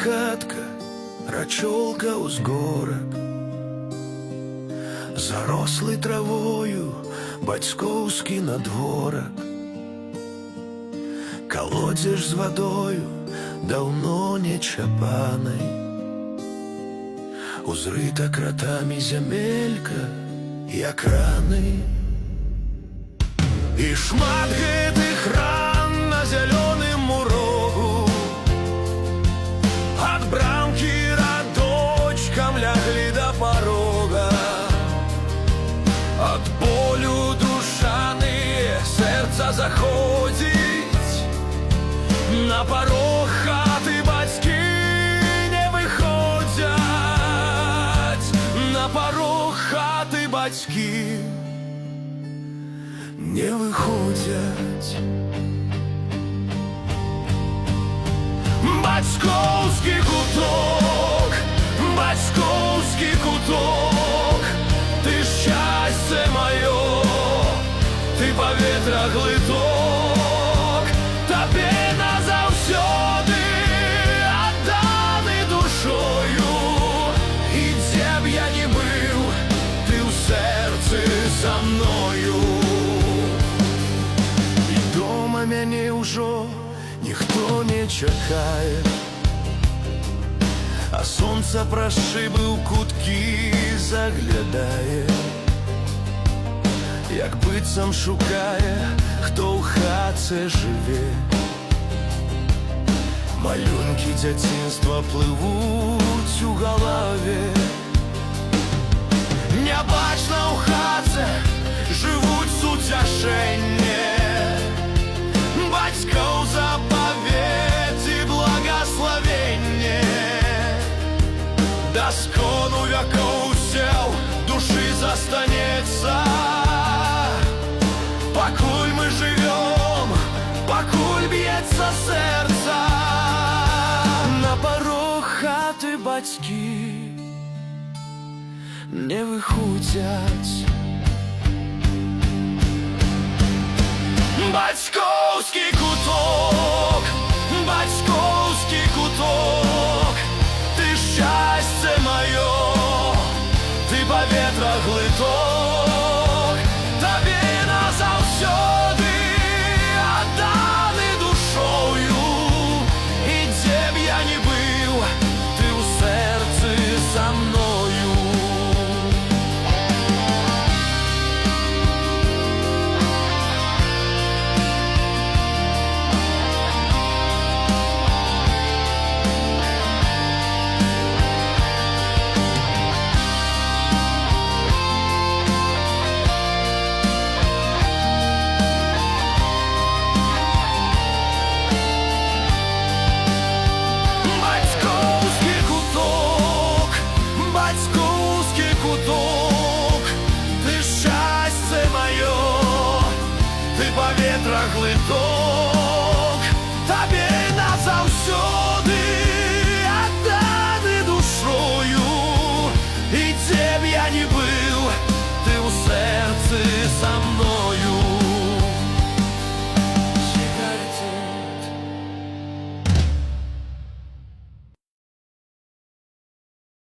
хатка, рачолка узгорок, зарослий травою батьківський надворок, колодязь з водою давно не чапаний, узрита кротами земелька, як раны. І шмат гэтых ран на зялёным урогу ад брамкі радочкам ляглі да парога. Ад болю душаны сэрца заходзіць, на парог хаты бацькі не выходзяць, на парог хаты бацькі не выходзяць. Бацькоўскі куток, бацькоўскі куток, ты шчасце маё, ты паветра глыток, табе назаўсёды адданы душою. І дзе б я не быў, ты ў сэрцы са мною. Мяне ўжо ніхто не чакае, а сонца праз шыбы ў куткі заглядае, як быццам шукае, хто ў хатцы жыве. Малюнкі дзяцінства плывуць у галаве, нябачна ў хатцы жывуць суцяшэнне бацькоў запаведь і благаславенне. Да скону вякоў сеў, душы застанецца, пакуль мы жывём, пакуль б'ецца сэрца. На парог хаты бацькі не выходзяць. Бацькоўскі куток, бацькоўскі куток, ты шчасце маё, ты паветра глыток.